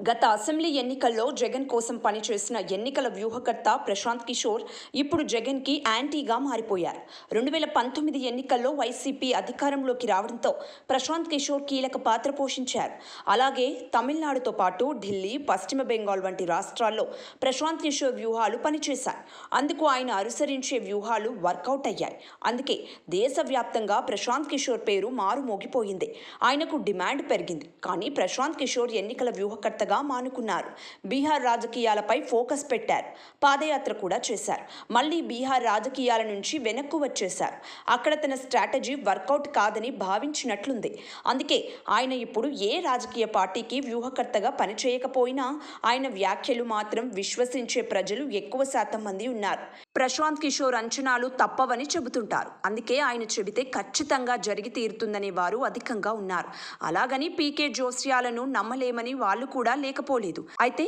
గత అసెంబ్లీ ఎన్నికల్లో జగన్ కోసం పనిచేసిన ఎన్నికల వ్యూహకర్త ప్రశాంత్ కిషోర్ ఇప్పుడు జగన్కి యాంటీగా మారిపోయారు. 2019 ఎన్నికల్లో వైసీపీ అధికారంలోకి రావడంతో ప్రశాంత్ కిషోర్ కీలక పాత్ర పోషించారు. అలాగే తమిళనాడుతో పాటు ఢిల్లీ, పశ్చిమ బెంగాల్ వంటి రాష్ట్రాల్లో ప్రశాంత్ కిషోర్ వ్యూహాలు పనిచేశాయి. అందుకు ఆయన అనుసరించే వ్యూహాలు వర్కౌట్ అయ్యాయి. అందుకే దేశవ్యాప్తంగా ప్రశాంత్ కిషోర్ పేరు మారుమోగిపోయింది. ఆయనకు డిమాండ్ పెరిగింది. కానీ ప్రశాంత్ కిషోర్ ఎన్నికల వ్యూహకర్త మానుకున్నారు. బీహార్ రాజకీయాలపై ఫోకస్ పెట్టారు. పాదయాత్ర కూడా చేశారు. మళ్లీ బీహార్ రాజకీయాల నుంచి వెనక్కు వచ్చేశారు. అక్కడ తన స్ట్రాటజీ వర్కౌట్ కాదని భావించినట్లుంది. అందుకే ఆయన ఇప్పుడు ఏ రాజకీయ పార్టీకి వ్యూహకర్తగా పనిచేయకపోయినా ఆయన వ్యాఖ్యలు మాత్రం విశ్వసించే ప్రజలు ఎక్కువ శాతం మంది ఉన్నారు. ప్రశాంత్ కిషోర్ అంచనాలు తప్పవని చెబుతుంటారు. అందుకే ఆయన చెబితే ఖచ్చితంగా జరిగి తీరుతుందనే వారు అధికంగా ఉన్నారు. అలాగని పీకే జోస్యాలను నమ్మలేమని వాళ్ళు కూడా లేకపోలేదు. అయితే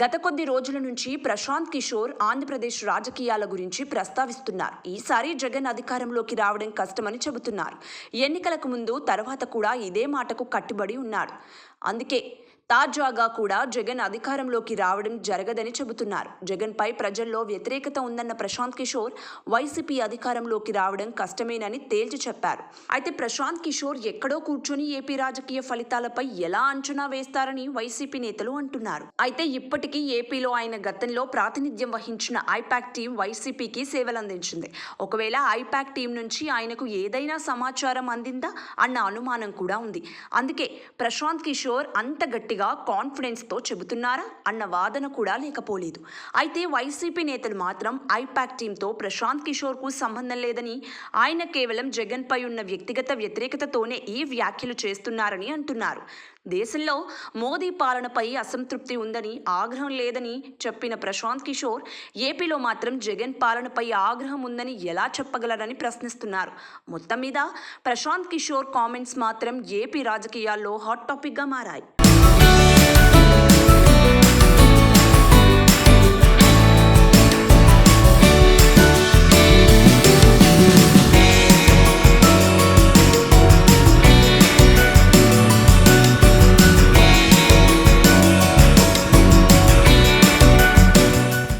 గత కొద్ది రోజుల నుంచి ప్రశాంత్ కిషోర్ ఆంధ్రప్రదేశ్ రాజకీయాల గురించి ప్రస్తావిస్తున్నారు. ఈసారి జగన్ అధికారంలోకి రావడం కష్టమని చెబుతున్నారు. ఎన్నికలకు ముందు తర్వాత కూడా ఇదే మాటకు కట్టుబడి ఉన్నారు. అందుకే తాజాగా కూడా జగన్ అధికారంలోకి రావడం జరగదని చెబుతున్నారు. జగన్పై ప్రజల్లో వ్యతిరేకత ఉందన్న ప్రశాంత్ కిషోర్ వైసీపీ అధికారంలోకి రావడం కష్టమేనని తేల్చి చెప్పారు. అయితే ప్రశాంత్ కిషోర్ ఎక్కడో కూర్చొని ఏపీ రాజకీయ ఫలితాలపై ఎలా అంచనా వేస్తారని వైసీపీ నేతలు అంటున్నారు. అయితే ఇప్పటికీ ఏపీలో ఆయన గతంలో ప్రాతినిధ్యం వహించిన ఐపాక్ టీం వైసీపీకి సేవలందించింది. ఒకవేళ ఐపాక్ టీం నుంచి ఆయనకు ఏదైనా సమాచారం అందిందా అన్న అనుమానం కూడా ఉంది. అందుకే ప్రశాంత్ కిషోర్ అంత గట్టిగా కాన్ఫిడెన్స్తో చెబుతున్నారా అన్న వాదన కూడా లేకపోలేదు. అయితే వైసీపీ నేతలు మాత్రం ఐపాక్ టీంతో ప్రశాంత్ కిషోర్కు సంబంధం లేదని, ఆయన కేవలం జగన్పై ఉన్న వ్యక్తిగత వ్యతిరేకతతోనే ఈ వ్యాఖ్యలు చేస్తున్నారని అంటున్నారు. దేశంలో మోదీ పాలనపై అసంతృప్తి ఉందని, ఆగ్రహం లేదని చెప్పిన ప్రశాంత్ కిషోర్ ఏపీలో మాత్రం జగన్ పాలనపై ఆగ్రహం ఉందని ఎలా చెప్పగలరని ప్రశ్నిస్తున్నారు. మొత్తం మీద ప్రశాంత్ కిషోర్ కామెంట్స్ మాత్రం ఏపీ రాజకీయాల్లో హాట్ టాపిక్గా మారాయి.